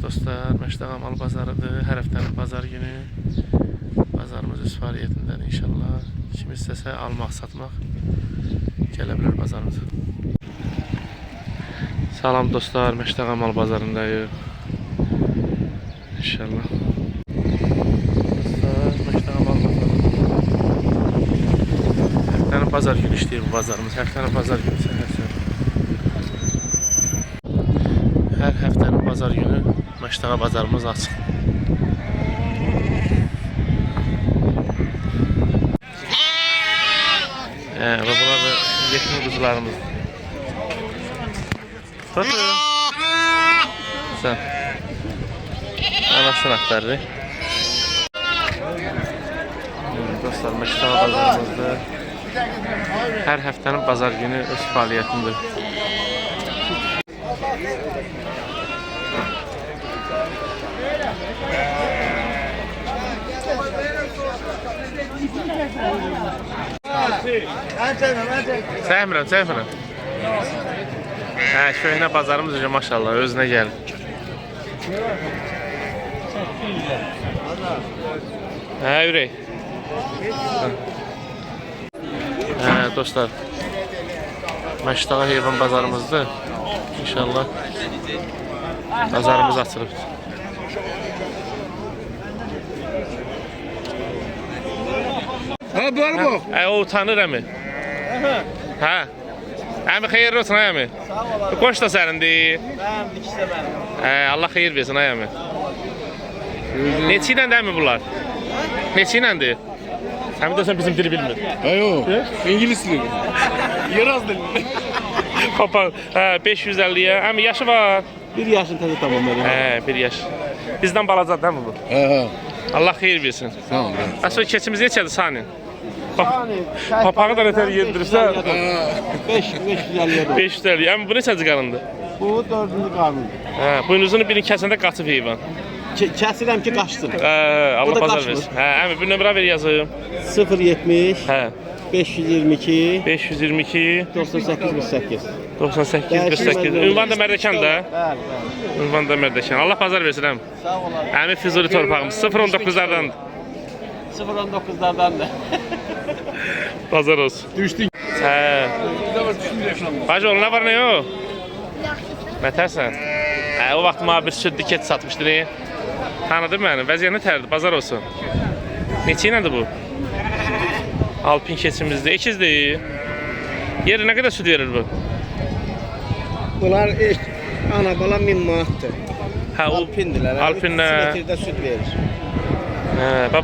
Dostlar, Məştəqa Mal Bazarıdır. Hər həftənin bazar günü bazarımız öz fəaliyyətindədir inşallah. Kim istəsə almaq, satmaq gələ bilər bazarımıza. Salam dostlar, Məştəqa Mal Bazarındayıq. İnşallah. Dostlar, Məştəqa Mal Bazarı. Həftənin bazar günü işləyir bu bazarımız. Həftənin bazar günü səhər-səhər. Hər həftənin bazar günü Məştəqa bazarımız açıq. Və bunlar da yetim quzularımız. Tutun. Sən. Anasını axtarır. Dostlar, Məştəqa bazarımızda hər həftənin bazar günü öz fəaliyyətindir. Çəkmirəm. Köhnə bazarımız önce maşallah özünə gəlir. Ürək. Dostlar, Məştəqa heyvan bazarımızdır. İnşallah bazarımız açılıb. Ha, var mı? O utanır əmi. Hə. Əmi xeyirli olsun əmi. Sağ ol. Qoş da sənindir. Mənim ikisi də mənim. Allah xeyir versin əmi. Neçə iləndir əmi bunlar? Neçə iləndir? Əmi də sən bizim dili bilmir. Ayo, İngiliz dili. Yeraz dili. Papa, 550'ye. Əmi yaşı var. 1 yaşın təzə tamam mənim. 1 yaş. Bizdən balacadır değil mi bu? Allah xeyir versin. Sağ ol. Əsas keçimiz neçədir sani? Papağı da nətər yedirsə 550'ye. 550. Əmi bu neçəci qarındır? Bu 4-cü qarnıdır. Buynuzunu birini kəsəndə qaçıb heyvan. Kəsirəm ki, qaçsın. Allah da bazar qaçmır. versin. Əmi bir nömrə ver yazım. 070 Hə. 522 522 98 48. 98 48. Ünvan da Mərdəkanda. Bəli. Ünvan da Mərdəkan. Allah bazar versin əmi. Sağ ol. Əmi Füzuli torpağımız 019'lardan. 019'lardan da. Bazar olsun. Düşdük. Hacı oğlum, ne var ne yok? Nətərsən? O vaxt mənə bir süd diket satmışdı. Tanıdın məni? Vəziyyət nətərdir? Bazar olsun. Neçə iləndir bu? Alpin keçimizdir. İkizdir. Yeri nə qədər süd verir bu? Bunlar ana bala 1000 manatdır. Alpindirlər. Alpinlə. 3 litrdə süd verir.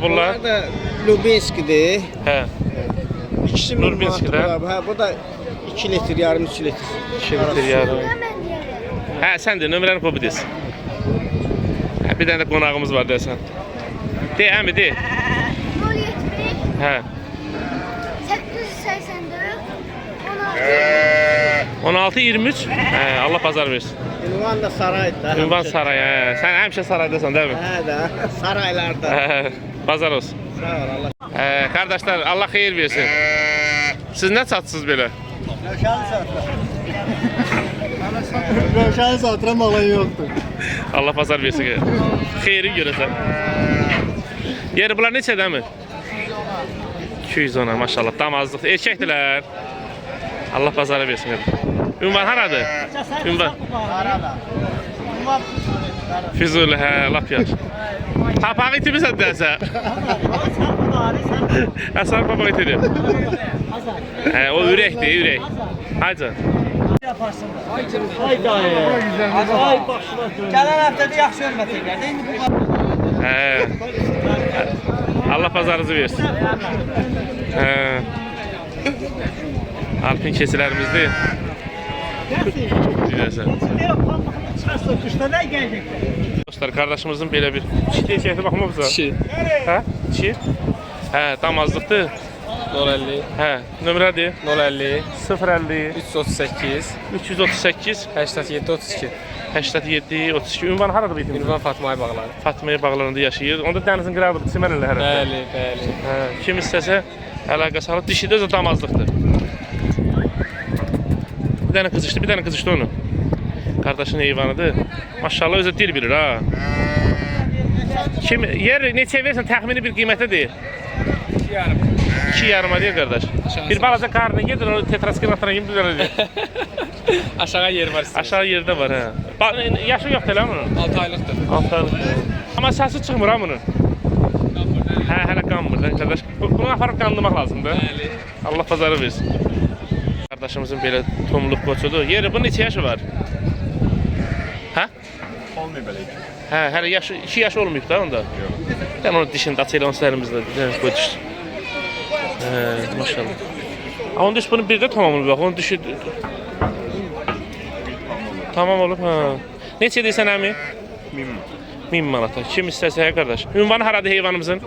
Bunlar? Bunlar da Lubinskidir. İkisi 1000 Lubinski'də. manatdır. Bu da 2 litr, yarım 3 litr. 2 litr yarım. Sən de nömrəni qoy desin. Bir dənə də qonağımız var desən. De əmi de. 070 884 16 23. Allah bazar versin. Ünvan da saraydır. Ünvan saray. Sən həmişə saraydasan değil mi? Hə də, saraylarda. Bazar olsun. Sağ ol Allah. Kardeşler Allah xeyir versin. Siz nə çatsınız belə? Rövşanı satıram. Rövşanı satıram, alan yoxdur. Allah bazar versin. Xeyri görəsən. Yeri bunlar neçədir mi? 210 maşallah. Damazlıq. Erkəkdirlər. Allah bazarı versin. Ünvan haradır? Ünvan. Füzuli, lap yaxşı. Papağı itimisən dəsə. Əsar papağı itirir. O ürəkdir, ürək. Hayca. Ay dayı. Ay başına dön. Gələn həftədə yaxşı hörmət edərdi. İndi bu Allah bazarınızı versin. Alpin keçilərimizdir. Güzel. Dostlar, kardeşimizin belə bir çiğ baxma bizə. Çiğ. Hə? Çiğ? Damazlıqdır. 050 Nömrədir. 050 050 338 338 87 32. 87 32. Ünvan haradır bu itim? Ünvan Fatmaya bağları. Fatmaya bağlarında yaşayır. Onda dənizin qırağıdır. Çimərlə hər həftə. Bəli. Kim istəsə əlaqə salıb. Dişi də damazlıqdır. Bir dənə qızışdı onu. Qardaşın heyvanıdır. Maşallah özü dil bilir ha. Kim yer neçə versən təxmini bir qiymətə deyir. 2,5 deyir qardaş. Bir balaca qarnına gedir o tetraskinatına kimi düzəlir. Aşağı yer var sizin. Aşağı yerdə var ha. Yaşı yoxdur elə bunun. 6 aylıqdır. 6 aylık. Amma səsi çıxmır ha bunun. Hə, hələ qanmır da qardaş. Bunu aparıb qandırmaq lazımdır. Bəli. Allah pazarı versin. Qardaşımızın belə tumluq qoçudur. Yeri bunun neçə yaşı var? Hə? Olmuyor böyle. Hə, hələ yaşı 2 yaş olmayıb da onda. Ben onu dişini açıyla onun sərimizdə qoy düşdü. Hə, maşallah. Onun düş bunun bir də tamam olub, onun düşü tamam olub, ha. Neçə deyirsən əmi? 1000 manata. Kim istəsə hə qardaş. Ünvanı haradır heyvanımızın?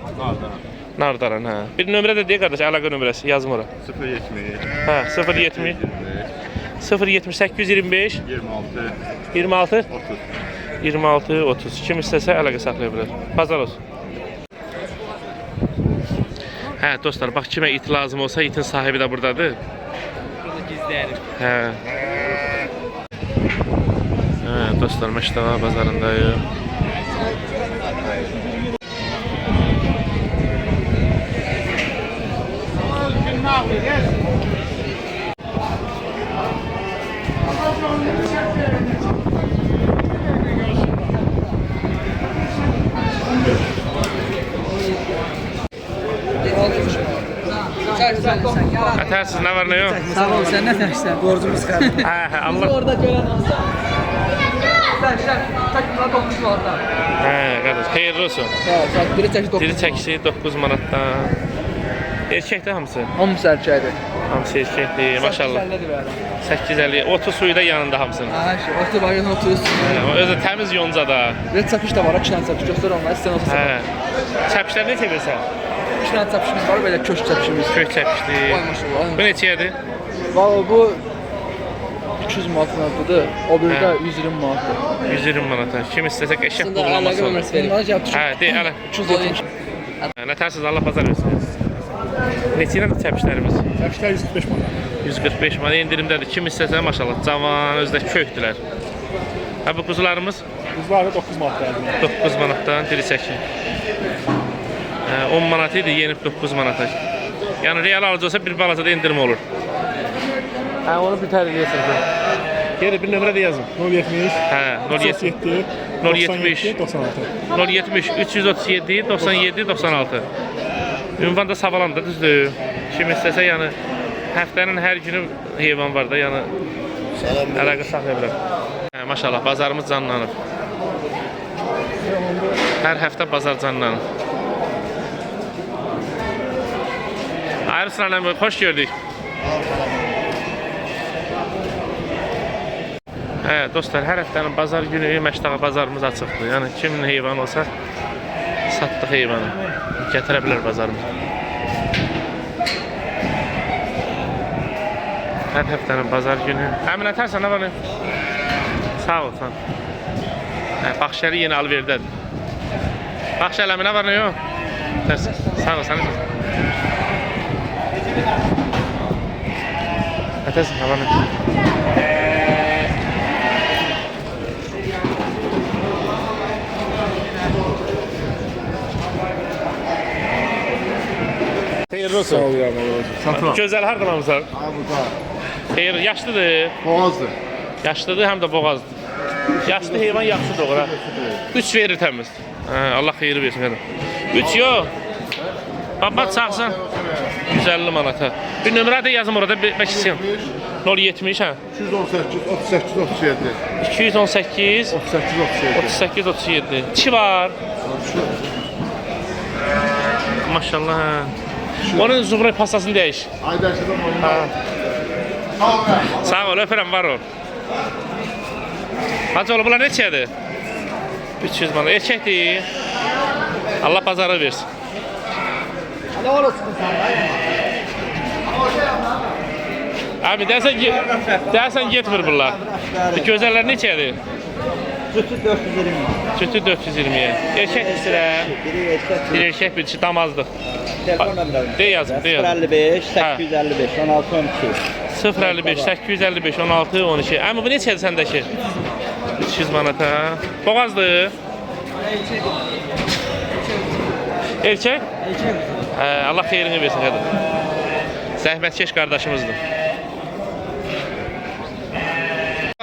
Nardaran, hə. Bir nömrə də deyə qardaş, əlaqə nömrəsi yazım ora. 070 Hə, 070 825 26 26 30. Kim istəsə əlaqə saxlaya bilər. Bazar olsun. Hə, dostlar, bax kimə it lazım olsa, itin sahibi də buradadır. Burada gizlərim. Hə. Hə, dostlar, Məştəqa bazarındayım. Ətərsiz, nə var, nə yox? Sağ ol, sen ne dersen? Borcumuz kaldı. Hə, Allah. Orada gören olsa. Sen çakma dokuz orada. Hə, qardaş, xeyirli olsun. Sen biri çekti dokuz. Diri çəkisi 9 manatdan. Erkəkdir hamısı. Hamısı erkeğiydi. Hamısı erkəkdir, maşallah. 850, 30 suyu da yanında hamısının. Ha şey, otur bakın 30. Hə, özü təmiz yonca da. Red çapış da var, 2 tane çapış göster onlar, isteyen olsa sana. Hə. Çəpişlər neçə versən? 2 tane çapışımız var, böyle köşk çapışımız. Kök çəpişdir. Vay maşallah. Bu neçədir? Valla bu 200 manatlıdır, o biri de 120 manatlı. 120 manata. Kim istəsə qəşəng Aslında buğulaması əlaqə olur. nömrəsi verin. Bunlar yaptı. Hə, de, ələ. 370. Nətərsiz, Allah bazar versin. Neçə ilə çəpişlərimiz? Çarşılar 145 manat. 145 manat indirimdədir. Kim istəsə maşallah cavan, özdə kökdülər. Hə, bu quzularımız Kızlar da 9 manat verdim. 9 manatdan diri çəki. 10 manat idi, yenib 9 manata. Yəni real alıcı olsa bir balaca da indirim olur. Hə, onu bir tərəfləyəsən. Geri bir nömrə də yazın. 070 Hə, 070 070 96. 070 337 97 96. Ünvan da Savalan'da düzdür. Kim istəsə yəni həftənin hər günü heyvan var da, yəni əlaqə saxlaya bilər. Hə, maşallah bazarımız canlanır. Hər həftə bazar canlanır. Ayrı sıralarına hoş gördük. Hə, dostlar, hər həftənin bazar günü Məştəqa bazarımız açıqdır. Yəni kimin heyvanı olsa satdıq heyvanı gətirə bilər bazarımıza. Hər həftənin bazar günü. Əmin ətərsən, nə var ne? Sağ ol, sağ ol. Hə, Baxşəli yeni alverdədir. Baxşəli əmin, nə var ne yox? Sağ ol, səni. Ətərsən, nə var ne? Xeyirli olsun. Sağ ol ya. Satın al. Gözəl hardan almışlar? Ha burada. Xeyir, yaşlıdır. Boğazdır. Yaşlıdır, həm də boğazdır. Yaşlı heyvan yaxşı doğur ha. 3 verir təmiz. Hə, Allah xeyri versin hədə. 3 yox. Baba çağsan 150 manata. Bir nömrə də yazım orada, bəksin. 070 hə. 218 38 37. 218 38 37. 38 37. 2 var. Maşallah hə. Onun zuğra pastasını dəyiş. Ay dersinden Ha. Sağ ol ya. Sağ ol, öpürəm, var ol. Hacı oğlu, bunlar neçədir? 300 manat. Erkəkdir. Allah bazarı versin. Ne olursun sen? Abi, dersən getmir bunlar. Gözəllər neçədir? Cütü 420 manat. Cütü 420-yə. Erkək istəyirəm. Biri erkek, Bir erkək, bir çi damazdıq. telefon nömrəmi. De yazım, de yazım. 055 855 16 12. 055 855 16 12. Əmi, bu neçədir səndəki? 300 manata. Boğazdır. Erkek? Allah xeyrini versin qadın. Zəhmətkeş qardaşımızdır.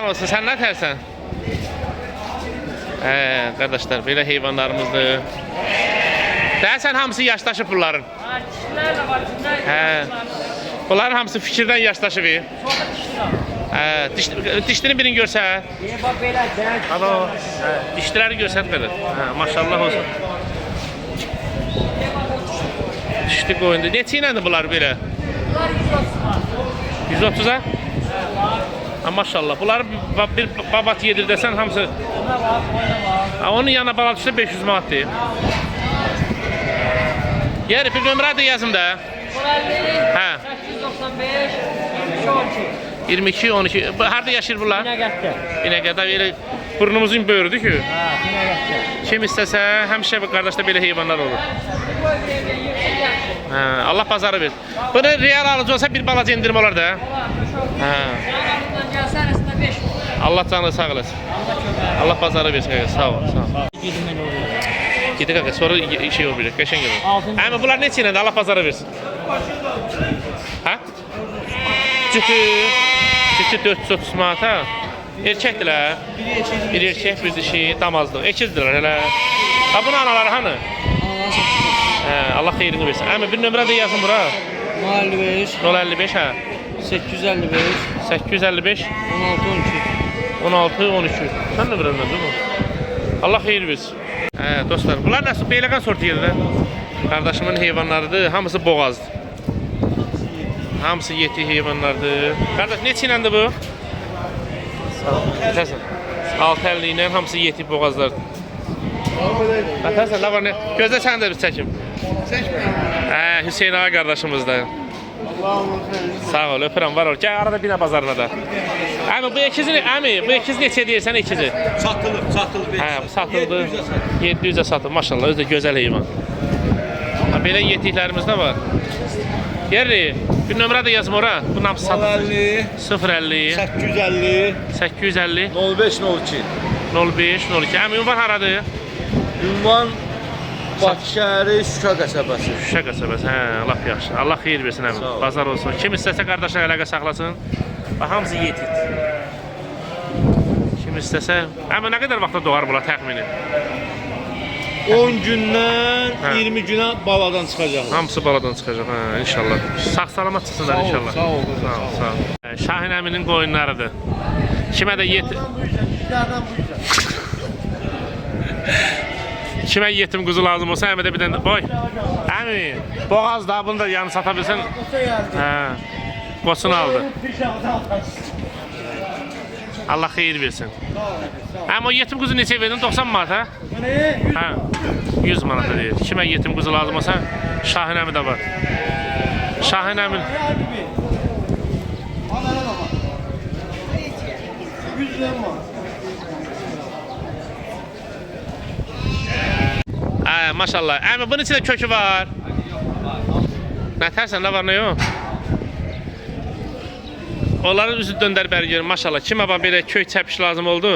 Olsun, sən nə tərsən? Qardaşlar, belə heyvanlarımızdır. Deyəsən hamısı yaşdaşı bunların. Kişilər də var, Bunların hamısı fikirdən yaşdaşı bir. Dişlerin birini görsə. Belə də. Alo. Dişləri görsət belə. Maşallah olsun. Dişli qoyundu. Neçə iləndir bunlar belə? 130-a? Maşallah. Bunları bir babat yedir desən hamısı. Onun yanına bala düşsə 500 manat deyir. Yer bir nömrə də yazım da. 895 22 12. Harda yaşayır bunlar? Binəqətdə. Binəqədə belə burnumuzun böyrüdür ki. Binəqətdə. Kim istəsə həmişə bu qardaşda belə heyvanlar olur. Allah pazarı ver. Bunu real alıcı olsa bir balaca indirim olar da. Allah canını sağ olasın. Allah pazarı versin. Sağ ol. Sağ ol. Gidi qaqa, sonra şey olur, qəşəng olur. Amma bunlar neçə iləndir? Allah pazara versin. Hə? Cütü 430 manata. Erkəkdirlər. Bir erkək, bir dişi, damazlıq. Ekizdirlər hələ. Ha, bunun anaları hanı? Allah xeyrini versin. Amma bir nömrə də yazın bura. 55 055 hə. 855 855 16 12 16 13. Sən nömrəndəndir bu? Allah xeyir versin. Dostlar, bunlar nasıl beyləqan sortu yerdə? Qardaşımın heyvanlarıdır, hamısı boğazdır. Hamısı yeti heyvanlardır. Qardaş, neçə iləndir bu? 6.50 ilə hamısı yeti boğazlardır. Ətərsən, nə var nə? Gözlə sən də bir çəkim. Hüseyin ağa qardaşımız da. Sağ ol, öpürəm, var ol. Gəl arada binə bazarına da. Əmi, bu ekiz neçə deyirsən ekizi? Satılır. Satıldı. 700'e satıldı. Maşallah, özü də gözəl heyvan. Belə yetiklərimiz də var. Yerri, bir nömrə də yazım ora. Bunun hamısı satılır. 050 850 850 05 02 05 02. Əmi, ünvan haradır? Ünvan Bakı şəhəri Şuşa qəsəbəsi. Şuşa qəsəbəsi, lap yaxşı. Allah xeyir versin əmi. Bazar olsun. Kim istəsə qardaşla əlaqə saxlasın. Bax, hamısı yetit. Kim istəsə. Əmi, nə qədər vaxtda doğar bunlar təxmini? 10 gündən 20 günə baladan çıxacaq. Hamısı baladan çıxacaq, inşallah. Sağ-salamat çıxsınlar inşallah. Sağ ol. Şahin əminin qoyunlarıdır. Kimə də Kimə yetim quzu lazım olsa, əmi də bir dənə... Boy, əmi, boğaz da, bunu da yanı sata bilsən. Qoçunu aldı. Allah xeyir versin. Əmi, o yetim quzu neçə verdin? 90 manat, hə? 100 manat deyir. Kimə yetim quzu lazım olsa, Şahin əmi də var. Şahin əmi... Maşallah. Əmi, bunun içində kökü var. Nə tərsən, nə var, nə yox? Onların üzü döndər bəri görün, maşallah. Kimə bax belə kök çəpiş lazım oldu?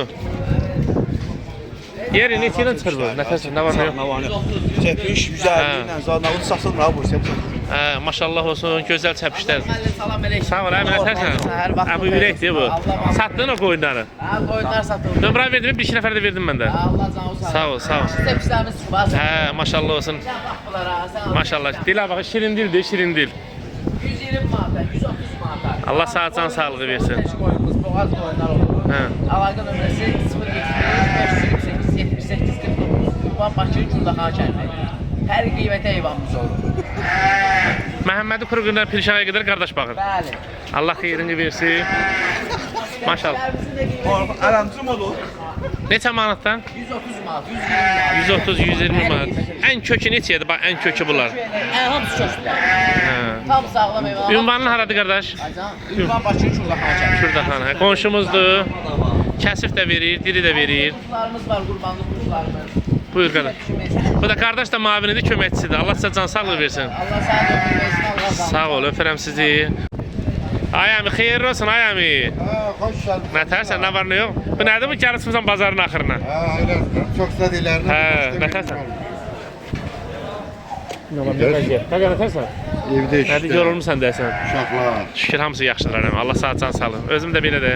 Yeri neçə ilə çıxır bu? Nə tərsən, nə var, nə yox? Çəpiş 150 ilə zadnavut satılmır ha bu səpsə. Maşallah olsun, gözəl çəpişlər. Salam əleykum. Sağ ol, əmi, nə tərsən? Bu ürəkdir bu. Satdın o qoyunları? Qoyunlar satıldı. Nömrə verdim, bir iki nəfər də verdim mən də. Allah canı sağ ol. Sağ ol, sağ ol. Təpişlərimiz var. Maşallah olsun. Bax bunlara. Maşallah. Dilə bax, şirin dildir, şirin dil. 120 manat, 130 manat. Allah sağ can sağlığı versin. Qoyunumuz boğaz qoyunlar olur. Əlaqə nömrəsi 078 528 78 49. Bakı Güldaxa kəndi. Hər qiymətə heyvanımız olur. Məhəmmədi Qurğunlar Pirşaya qədər qardaş baxır. Bəli. Allah xeyrini versin. Maşallah. Aramcım olur. Neçə manatdan? 130 manat, 130-120 manat. Ən kökü neçədir? Bax, ən kökü bunlar. Hamısı kökdür. Tam sağlam heyvan. Ünvanın haradır qardaş? Ünvan Bakı Güldaxa kəndi. Şurada qonşumuzdur. Kəsif də verir, diri də verir. Quşlarımız var, qurbanlıq quşlarımız. Buyur qardaş. Bu da qardaş da müavinidir, köməkçisidir. Allah sizə can sağlığı versin. Allah sağ olun, Allah Sağ ol, öpürəm sizi. Ayami xeyirli olsun Ayami. Ha, hoş geldin. Nətərsən, nə var nə yox? Bu nədir bu gəlişimizdən bazarın axırına? Ha, öyle. Çok da dilerdim. Hə, nətərsən? Nə var, nə gəl? Nə nətərsən? Evde işte. Nədir yorulmusan deyəsən? Uşaqlar. Şükür hamısı yaxşıdır anam. Allah sağ can salın. Özüm də belə də.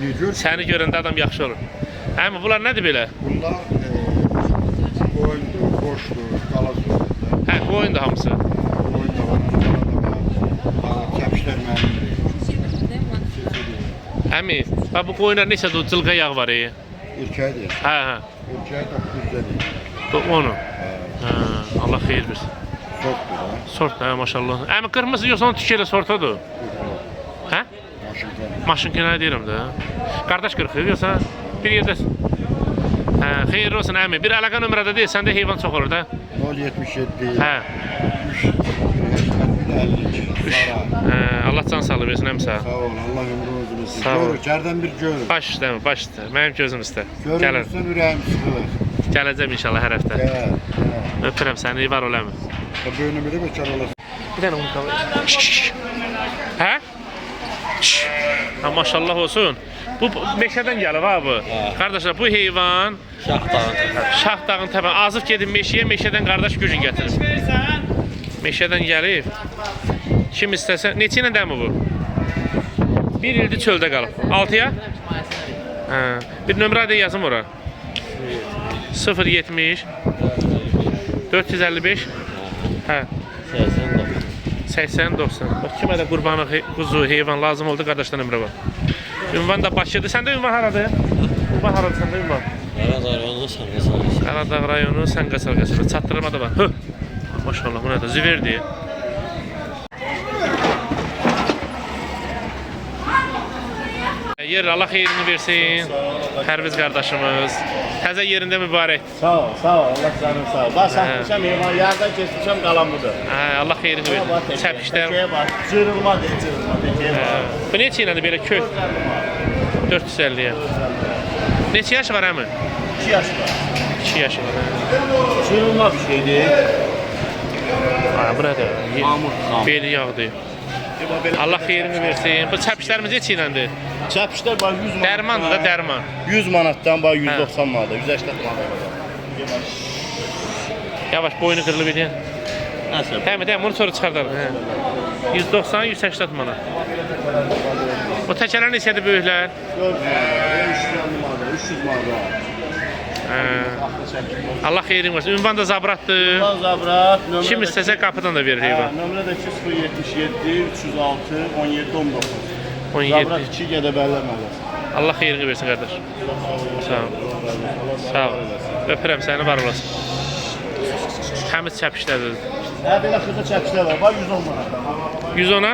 Necür? Səni görəndə adam yaxşı olur. Əmi bunlar nədir belə? Bunlar koyundu, boşdu, qalası. Hə, qoyundur hamısı. Koyun da var, kəpişlər mənimdir. Əmi, bax bu qoyunlar neçə cılqa yağ var e? Erkəkdir. Hə, hə. Erkək 950. Onu. Hə, Allah xeyir versin. Sortdur ha. Sort da maşallah. Əmi qırmızı yoxsa onu tükələ sortadır? Hə? Maşın Maşın kenarı deyirəm də. Qardaş qırxır yoxsa bir yerdəsin. Hə, xeyirli olsun əmi. Bir əlaqə nömrədə deyil, səndə heyvan çox olur da. 077. Hə. 52. Hə, Allah can sağlığı versin əmi sağ. Sağ ol, Allah ömrünü uzun etsin. Sağ ol. Görür, kərdən bir görür. Baş üstə, baş üstə. Mənim gözüm üstə. Gəlin. Görürsən ürəyim sıxılır. Gələcəm inşallah hər həftə. Gəl. Öpürəm səni, var ol əmi. Böyünümü də bekar olasın. Bir dənə onu qalır. Hə? Ha, maşallah olsun. Bu meşədən gəlib ha bu. Qardaşlar bu heyvan Şahdağın təpə azıb gedib meşəyə, meşədən qardaş gücün gətirib. Meşədən gəlib. Kim istəsə, neçə ilə dəmi bu? Bir ildir çöldə qalıb. 6-ya? Hə. Bir nömrə də yazım ora. 070 455 Hə. 80-90. Bax kimə də qurbanı, quzu, heyvan lazım oldu, qardaşdan ömrə var. Ünvan da Bakıdır. Səndə ünvan haradır? Ünvan haradır səndə ünvan? Qaradağ rayonu Səngəsal. Qaradağ rayonu Səngəsal qəsəbəsi. Çatdırma da var. Höh. Maşallah bu nədir? Ziverdir. Yer Allah xeyrini versin. Pərviz qardaşımız. Təzə yerində mübarək. Sağ ol, sağ ol. Allah canım sağ ol. Bax, satmışam heyvan, yerdən keçmişəm, qalan budur. Hə, Allah xeyrini versin. Çəpişlər. Təkəyə bax, cırılma deyil, cırılma, təkəyə bax. Bu neçə iləndir belə kök? 450-yə. Neçə yaş var əmi? 2 yaş var. 2 yaşı var. Hə. Cırılma bir şeydir. Ha, bu nədir? Mamur, mamur. Beli yağdır. Allah xeyrini versin. Bu çəpişlərimiz neçə iləndir? Çəpişlər bax 100 manat. Dərmandır da dərman. 100 manatdan bax 190 manata, 180 manata. Yavaş boynu qırılıb edən. Nəsə? Dəmi, bunu sonra çıxardarım. Hə. 190, 180 manat. Bu təkələr neçədir böyüklər? 400 manata, 300 manata. Allah xeyrin versin. Ünvan da zabratdır. Zabrat, nömrə. Kim istəsə qapıdan da verir heyvan. Nömrə də 077 306 17 19. 17. Zabrat 2 Gədəbəylər məhəlləsi. Allah xeyrini versin qardaş. Sağ ol. Sağ ol. Öpürəm səni, var olasın. Təmiz çəpişlərdir. Hə, belə xırda çəkişlər var. Bax 110 manata. 110-a?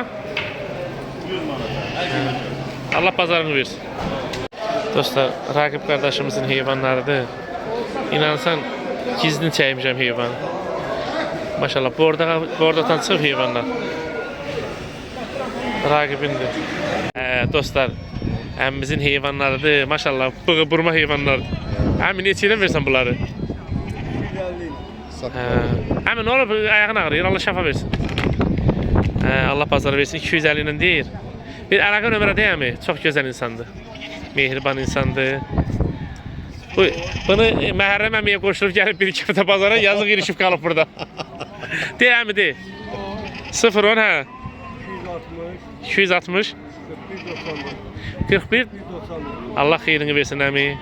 100 manata. Allah bazarını versin. Dostlar, Raqib qardaşımızın heyvanlarıdır. İnansan, gizlini çəkmişəm heyvan. Maşallah, bordadan çıx heyvanlar. Raqibindir. Dostlar, əmimizin heyvanlarıdır. Maşallah, bığı burma heyvanlardır. Əmi, neçə ilə versən bunları? Əmi, nə olur, ayağın ağrıyır, Allah şəfa versin. Allah bazarı versin, 250 ilə deyir. Bir əlaqə nömrə deyəmi? Çox gözəl insandır. Mehriban insandır. Bunu Məhərrəm əmiyə qoşulub gəlib bir iki həftə bazara yazıq irişib qalıb burada. Deyəmi, dey. 0-10, hə? 260 41 Allah xeyrini versin əmi.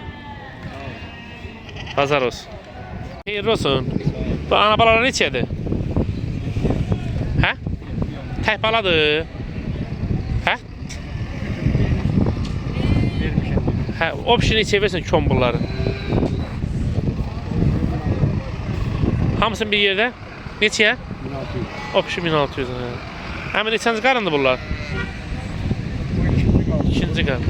Bazar olsun. Xeyirli olsun. Bu ana balalar neçədir? Hə? Tək baladır. Hə? Hə, option neçə versin kömbulları? Hamısın bir yerdə? Neçəyə? 1600. Option 1600. Həmin neçənci qarındır bunlar? İkinci qarın.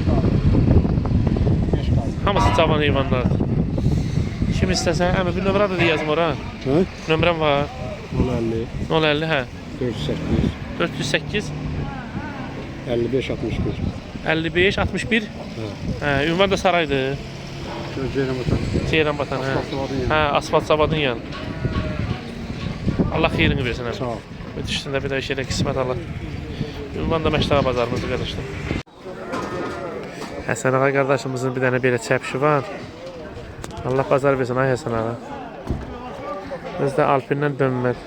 Hamısı cavan heyvanlardır. Kim istəsən, həmin bir nömrə də yazım ora. Hə? Nömrəm var. 050 050, hə. 408 408 55 61. 55 61. Hə, ünvan da saraydır. Ceyran Batan. Ceyran Batan, hə. Hə, asfalt zavadın yanı. Allah xeyrini versin. Sağ ol. Üstündə bir də şeylə qismət Allah. Ünvan da Məşdağa bazarımızda qardaşlar. Həsən ağa qardaşımızın bir dənə belə çəpşi var. Allah bazar versin ay Həsən ağa. Özdə Alpindən dönmədi.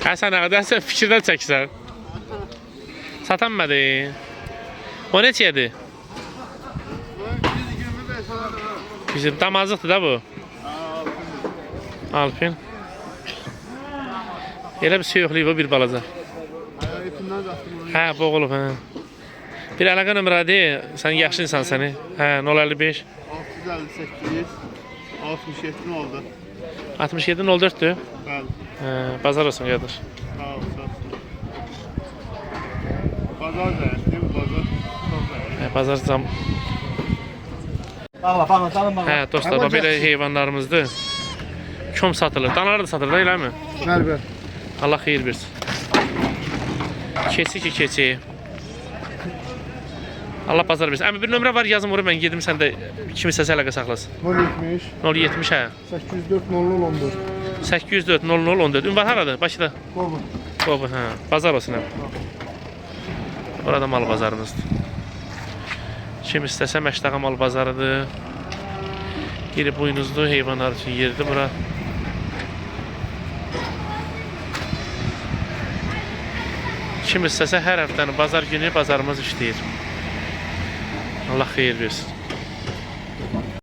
Həsən ağa, sən fikirdən çəksən. Satanmadı. O neçədir? Bizim damazlıqdır da bu. Alpin. Elə bir söyüqlüyü bu bir balaca. Hə, boğulub, hə. Bir əlaqə nömrədi, sən yaxşı insan səni. Hə, 055. 658, 67 ne oldu? 67 04'dür. Bəli. Hə, bazar olsun qardaş. Sağ ol, sağ ol. Bazar değil mi bazar? Hə, bazar cam. Bağla, salın bağla. Hə, dostlar, bax belə heyvanlarımızdır. Kom satılır. Danalar da satılır da, eləmi? Bəli. Allah xeyir versin. Keçi ki, keçi. Allah bazar versin. Əmi bir nömrə var, yazım oraya mən gedim, sən də kimisə əlaqə saxlasın. 070 070 hə. 804 0014. 804 0014. Ünvan haradır? Bakıda. Qobu. Qobu, hə. Bazar olsun əmi. Burada mal bazarımızdır. Kim istəsə Məşdağa mal bazarıdır. Yeri buynuzlu heyvanlar üçün yerdir bura. Kim istəsə hər həftənin bazar günü bazarımız işləyir. Allah xeyir versin.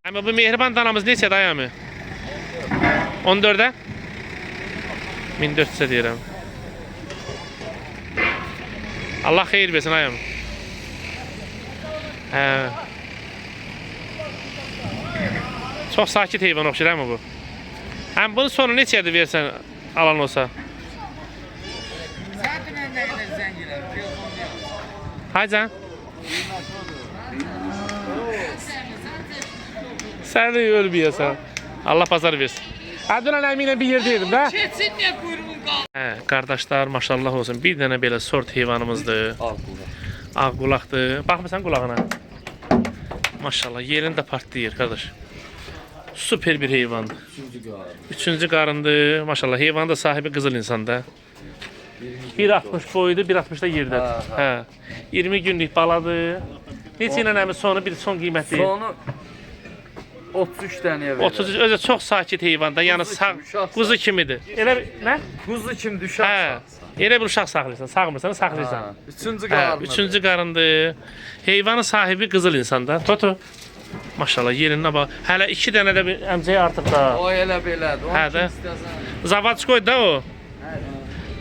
Əmi bu mehriban danamız neçədir ay əmi? 14'ə? 1400'ə deyirəm. Allah xeyir versin ay əmi. Hə. Çox sakit heyvan oxşur əmi bu. Həm bunun sonu neçədir versən alan olsa? Haycan? Sən də ölməyəsən. Allah bazar versin. Dünən əminə bir yerdəydim də. Keçin niyə buyruğun qaldı? Hə, qardaşlar maşallah olsun. Bir dənə belə sort heyvanımızdır. Ağ qulaqdır. Baxmısan qulağına. Maşallah yerini də partlayır qardaş. Süper bir heyvandır. Üçüncü qarındır. Maşallah heyvanın da sahibi qızıl insanda. 1.60 boyudur, 1.60 da yerdədir. Hə. 20 günlük baladır. Neçə ilə əmi sonu bir son qiymətli? Sonu 33 dənəyə verir. 30 özü çox sakit heyvandır. Yəni sağ quzu kimidir. Elə nə? Quzu kimi düşər. Hə. Elə bir uşaq saxlayırsan, sağmırsan, saxlayırsan. Üçüncü Hə, qarnı. üçüncü qarındır. Heyvanın sahibi qızıl insanda. Toto. Maşallah yerinə bax. Hələ 2 dənə də bir əmcəyi artıq da. O elə belədir. Onu Hə də. kim istəsən. Zavatskoy da o.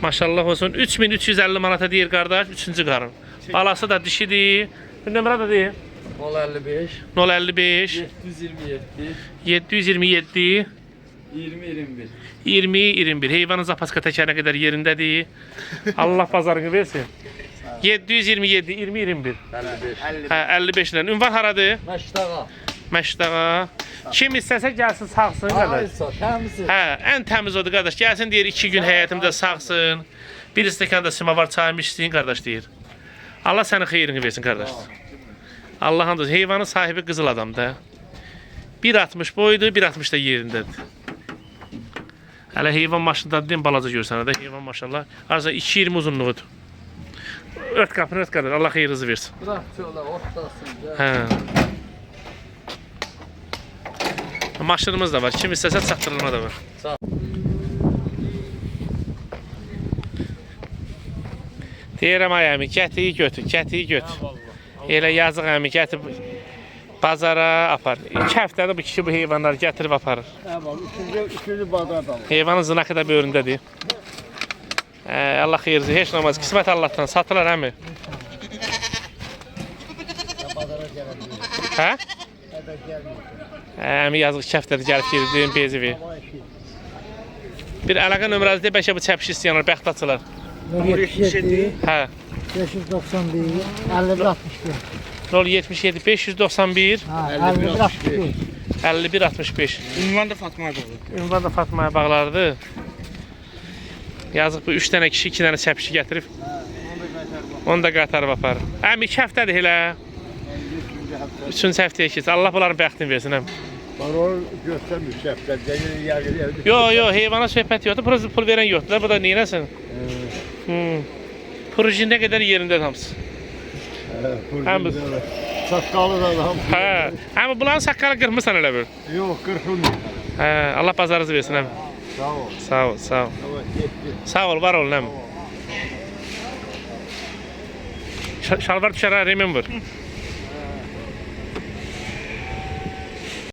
Maşallah olsun. 3350 manata deyir qardaş, 3-cü qarın. Balası da dişidir. Bir nömrə də deyir. 055 055 727 727 2021. 20-21. Heyvanın zapaska təkərinə qədər yerindədir. Allah bazarını versin. 727 20-21. 55. Hə, 55 ilə. Ünvan haradır? Məşdağa. Məşdağa. Kim istəsə gəlsin, sağsın qardaş. Aysa, təmizdir. Hə, ən təmiz odur qardaş. Gəlsin deyir 2 gün həyatımda sağsın. Bir stəkan da simovar çayımı içsin qardaş deyir. Allah sənin xeyrini versin qardaş. Allah hamd olsun. Heyvanın sahibi qızıl adamdır. 1.60 boyudur, 1.60 da yerindədir. Hələ heyvan maşında deyim balaca görsən də heyvan maşallah. Arza 2.20 uzunluğudur. Ört qapını ört qardaş. Allah xeyrinizi versin. Bırak çölə, ortasın. Hə. Maşınımız da var. Kim istəsə çatdırılma da var. Sağ ol. Deyirəm ay əmi, gətiyi götür, gətiyi götür. Elə yazıq əmi, gətir bazara apar. 2 həftədə bu kişi bu heyvanları gətirib aparır. Hə, bax, üçüncü bazar da. Heyvanın zınakı da böyründədir. Allah xeyirzi, heç namaz. Qismət Allahdan satılar əmi. Hə? Əmi yazıq 2 həftədə gəlib girdim, bezivi. Bir əlaqə nömrəsi deyib, bəlkə bu çəpiş istəyənlər, bəxt açılar. 77 Hə. 591 51 61. 077 591 51 65. Ünvan da Fatma'ya bağlı. Ünvan da Fatma'ya bağlardı. Yazıq bu 3 dənə kişi 2 dənə çəpişi gətirib. Onu da qaytarıb aparır. Həm 2 həftədir elə. 3-cü həftəyə keçir. Allah bunların bəxtini versin həm. Bana onu göstermiş şefler. Gel. Yo, heyvana söhbət yoxdur. Pul verən yoxdur. Bu da neynəsin? Proje nə qədər yerində hamısı. Hem bu. Saskalı da adam. Hə. Amma bunların saqqalı qırmısan elə bir. Yok 40 değil. Hə, Allah bazarınızı versin həm. Sağ ol. Sağ ol, sağ ol. Evet, yetti. Sağ ol, var olun həm. Şalvar düşər ha, remember.